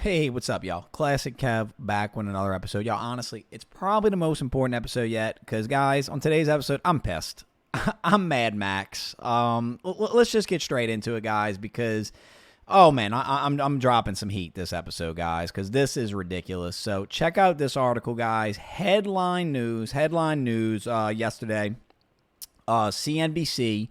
Hey, what's up, y'all? Classic Kev back with another episode. Y'all, honestly, it's probably the most important episode yet because, guys, on today's episode, I'm pissed. I'm Mad Max. Let's just get straight into it, guys, because, oh, man, I'm dropping some heat this episode, guys, because this is ridiculous. So check out this article, guys. Headline news yesterday. CNBC.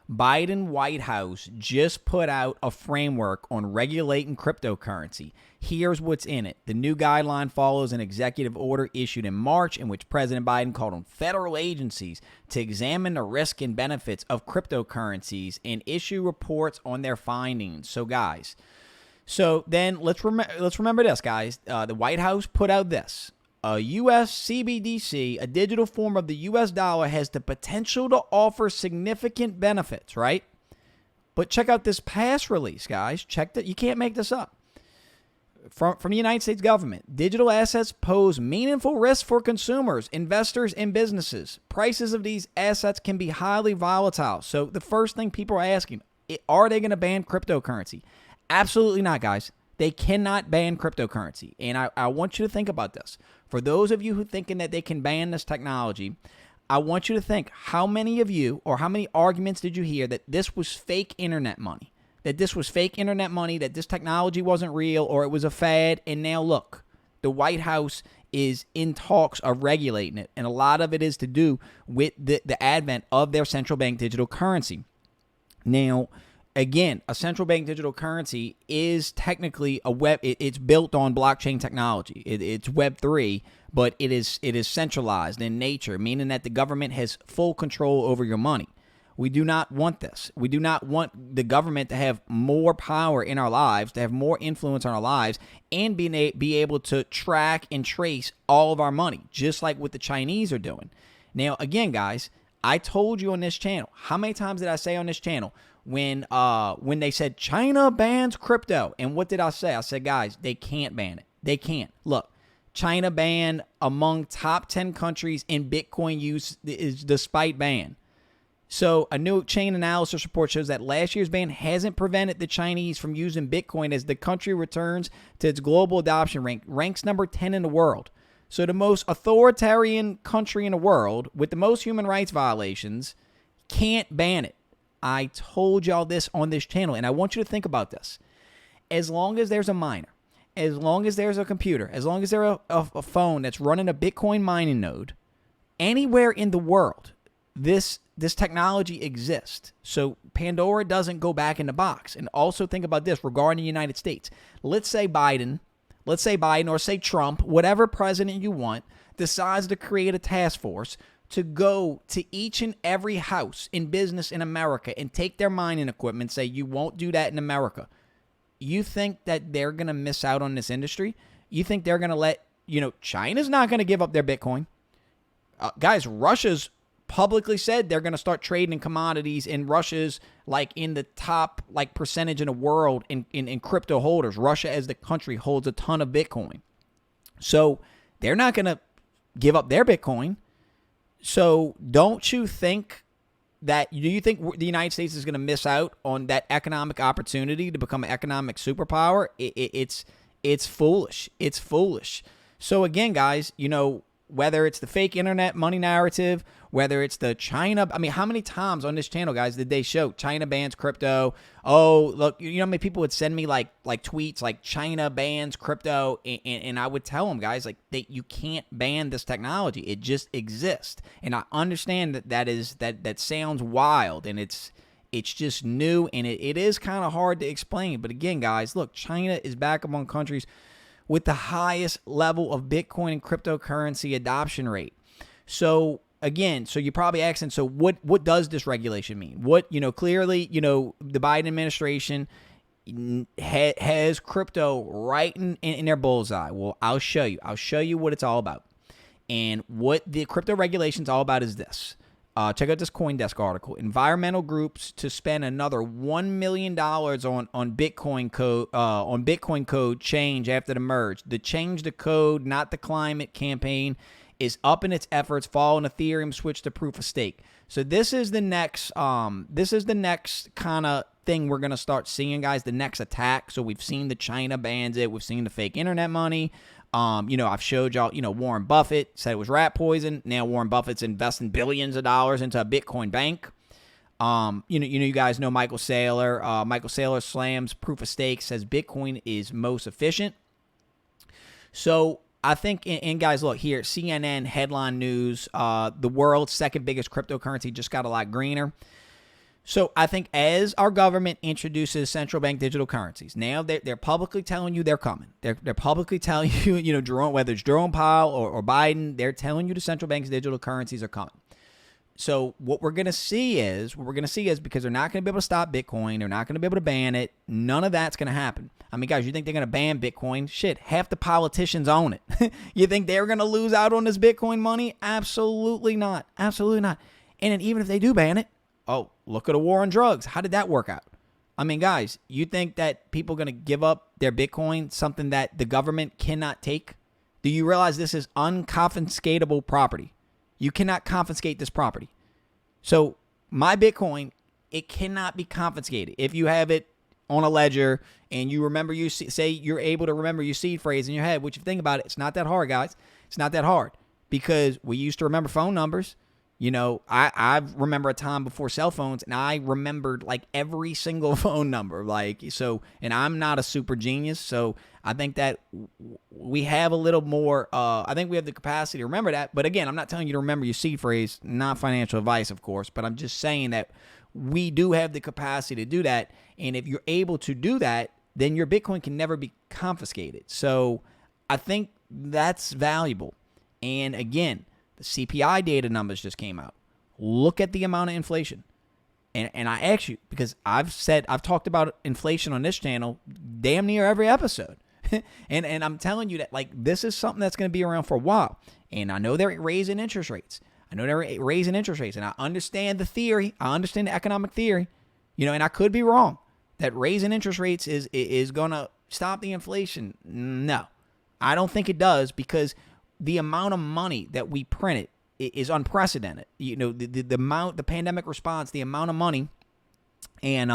Biden White House just put out a framework on regulating cryptocurrency. Here's what's in it. The new guideline follows an executive order issued in March in which President Biden called on federal agencies to examine the risk and benefits of cryptocurrencies and issue reports on their findings. So, guys, let's remember this, guys. The White House put out this. A U.S. CBDC, a digital form of the U.S. dollar, has the potential to offer significant benefits, right? But check out this past release, guys. Check that. You can't make this up. From the United States government, digital assets pose meaningful risks for consumers, investors, and businesses. Prices of these assets can be highly volatile. So the first thing people are asking, are they going to ban cryptocurrency? Absolutely not, guys. They cannot ban cryptocurrency. And I want you to think about this. For those of you who are thinking that they can ban this technology, I want you to think, how many of you or how many arguments did you hear that this was fake internet money? That this was fake internet money, that this technology wasn't real or it was a fad. And now look, the White House is in talks of regulating it. And a lot of it is to do with the advent of their central bank digital currency. Now, again, a central bank digital currency is technically it's built on blockchain technology. It's Web3, but it is centralized in nature, meaning that the government has full control over your money. We do not want this. We do not want the government to have more power in our lives, to have more influence on our lives, and be able to track and trace all of our money, just like what the Chinese are doing. Now, again, guys, I told you on this channel, how many times did I say on this channel, when they said China bans crypto, and what did I say? I said, guys, they can't ban it. They can't. Look, China banned among top 10 countries in Bitcoin use is despite ban. So a new chain analysis report shows that last year's ban hasn't prevented the Chinese from using Bitcoin as the country returns to its global adoption ranks number 10 in the world. So the most authoritarian country in the world with the most human rights violations can't ban it. I told y'all this on this channel, and I want you to think about this. As long as there's a miner, as long as there's a computer, as long as there's a phone that's running a Bitcoin mining node, anywhere in the world, this technology exists. So Pandora doesn't go back in the box. And also think about this regarding the United States. Let's say Biden or say Trump, whatever president you want, decides to create a task force to go to each and every house in business in America and take their mining equipment and say, you won't do that in America. You think that they're going to miss out on this industry? You think they're going to let, China's not going to give up their Bitcoin. Guys, Russia's publicly said they're going to start trading in commodities, and Russia's in the top percentage in the world in crypto holders. Russia as the country holds a ton of Bitcoin. So they're not going to give up their Bitcoin. So don't you think do you think the United States is going to miss out on that economic opportunity to become an economic superpower? It's foolish. It's foolish. So again, guys, whether it's the fake internet money narrative, whether it's the China, how many times on this channel, guys, did they show China bans crypto? Oh, look, how many people would send me tweets like China bans crypto, and I would tell them, guys, you can't ban this technology. It just exists. And I understand that sounds wild, and it's just new, and it is kind of hard to explain. But again, guys, look, China is back among countries with the highest level of Bitcoin and cryptocurrency adoption rate. So again, you're probably asking, so what does this regulation mean? Clearly, the Biden administration has crypto right in their bullseye. Well, I'll show you. I'll show you what it's all about. And what the crypto regulation is all about is this. Check out this CoinDesk article. Environmental groups to spend another $1 million on Bitcoin code change after the merge. The change the code, not the climate campaign, is upping its efforts following Ethereum switch to proof of stake. So this is the next kind of thing we're going to start seeing, guys, the next attack. So we've seen the China bans it. We've seen the fake internet money. I've showed y'all, Warren Buffett said it was rat poison. Now Warren Buffett's investing billions of dollars into a Bitcoin bank. You guys know Michael Saylor. Michael Saylor slams proof of stake, says Bitcoin is most efficient. So I think, and guys, look here, CNN headline news, the world's second biggest cryptocurrency just got a lot greener. So I think as our government introduces central bank digital currencies, now they're publicly telling you they're coming. They're publicly telling you, Jerome, whether it's Jerome Powell or Biden, they're telling you the central bank's digital currencies are coming. So what we're going to see is because they're not going to be able to stop Bitcoin, they're not going to be able to ban it. None of that's going to happen. I mean, guys, you think they're going to ban Bitcoin? Shit, half the politicians own it. You think they're going to lose out on this Bitcoin money? Absolutely not. Absolutely not. And then even if they do ban it, oh, look at the war on drugs. How did that work out? I mean, guys, you think that people are going to give up their Bitcoin, something that the government cannot take? Do you realize this is unconfiscatable property? You cannot confiscate this property. So my Bitcoin, it cannot be confiscated. If you have it on a ledger and you remember, say you're able to remember your seed phrase in your head, which if you think about it, it's not that hard, guys. It's not that hard because we used to remember phone numbers. I remember a time before cell phones, and I remembered like every single phone number. And I'm not a super genius, so I think that we have a little more. I think we have the capacity to remember that. But again, I'm not telling you to remember your seed phrase, not financial advice, of course. But I'm just saying that we do have the capacity to do that, and if you're able to do that, then your Bitcoin can never be confiscated. So I think that's valuable. And again, the CPI data numbers just came out. Look at the amount of inflation. And I ask you, because I've talked about inflation on this channel damn near every episode. and I'm telling you that, like, this is something that's going to be around for a while. And I know they're raising interest rates. And I understand the theory. I understand the economic theory. And I could be wrong that raising interest rates is going to stop the inflation. No, I don't think it does, because the amount of money that we printed is unprecedented. The amount, the pandemic response, the amount of money, and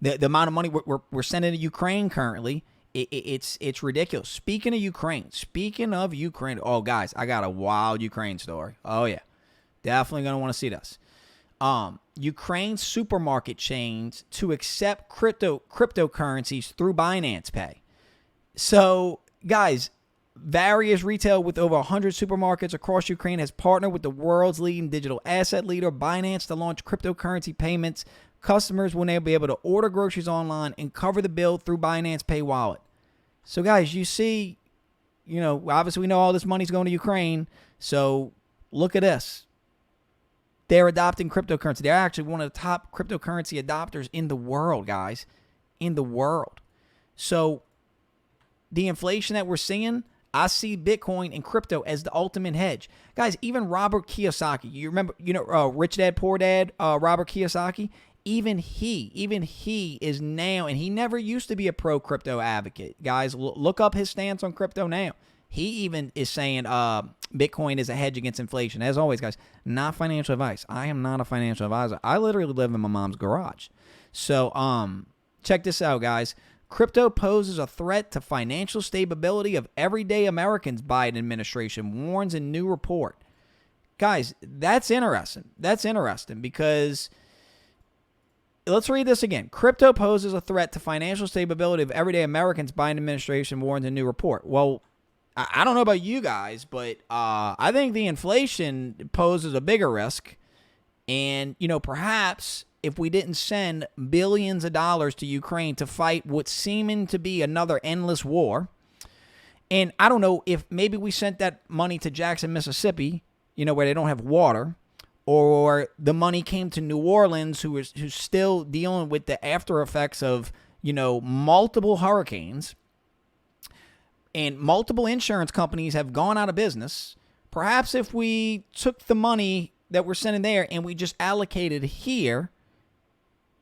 the amount of money we're sending to Ukraine currently, it's ridiculous. Speaking of Ukraine, oh guys, I got a wild Ukraine story. Oh yeah, definitely gonna want to see this. Ukraine supermarket chains to accept cryptocurrencies through Binance Pay. So guys, various retail with over 100 supermarkets across Ukraine has partnered with the world's leading digital asset leader, Binance, to launch cryptocurrency payments. Customers will now be able to order groceries online and cover the bill through Binance Pay wallet. So, guys, you see, obviously we know all this money's going to Ukraine. So, look at this. They're adopting cryptocurrency. They're actually one of the top cryptocurrency adopters in the world, guys. In the world. So, the inflation that we're seeing, I see Bitcoin and crypto as the ultimate hedge. Guys, even Robert Kiyosaki, you remember, Rich Dad, Poor Dad, Robert Kiyosaki, even he is now, and he never used to be a pro-crypto advocate. Guys, look up his stance on crypto now. He even is saying Bitcoin is a hedge against inflation. As always, guys, not financial advice. I am not a financial advisor. I literally live in my mom's garage. So check this out, guys. Crypto poses a threat to financial stability of everyday Americans, Biden administration warns in new report. Guys, that's interesting. That's interesting because, let's read this again. Crypto poses a threat to financial stability of everyday Americans, Biden administration warns in new report. Well, I don't know about you guys, but I think the inflation poses a bigger risk. And, perhaps if we didn't send billions of dollars to Ukraine to fight what's seeming to be another endless war, and I don't know if maybe we sent that money to Jackson, Mississippi, where they don't have water, or the money came to New Orleans, who's still dealing with the after effects of, multiple hurricanes, and multiple insurance companies have gone out of business. Perhaps if we took the money that we're sending there and we just allocated here,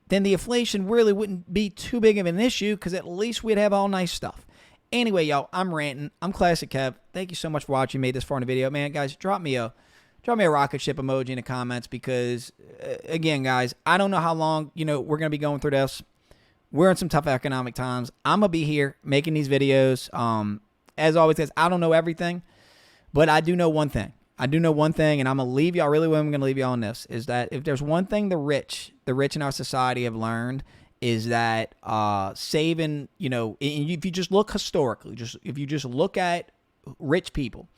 then the inflation really wouldn't be too big of an issue, because at least we'd have all nice stuff. Anyway, y'all, I'm ranting. I'm Classic Kev. Thank you so much for watching. You made this far in the video. Man, guys, drop me a rocket ship emoji in the comments because, again, guys, I don't know how long, we're going to be going through this. We're in some tough economic times. I'm going to be here making these videos. As always, guys, I don't know everything, but I do know one thing. And I'm going to leave y'all, really what I'm going to leave y'all on this, is that if there's one thing the rich in our society have learned is that saving, if you just look historically, if you just look at rich people,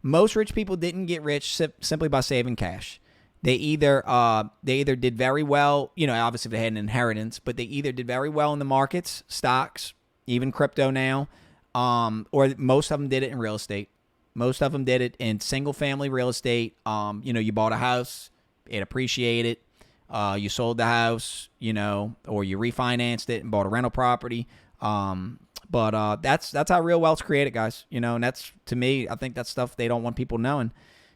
most rich people didn't get rich simply by saving cash. They either did very well, obviously they had an inheritance, but they either did very well in the markets, stocks, even crypto now, or most of them did it in real estate. Most of them did it in single-family real estate. You bought a house, it appreciated. You sold the house, or you refinanced it and bought a rental property. But that's how real wealth's created, guys. And that's, to me, I think that's stuff they don't want people knowing.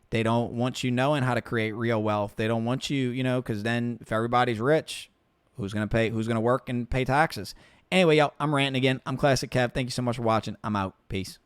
They don't want you knowing how to create real wealth. They don't want you, because then if everybody's rich, who's going to work and pay taxes? Anyway, y'all, I'm ranting again. I'm Classic Kev. Thank you so much for watching. I'm out. Peace.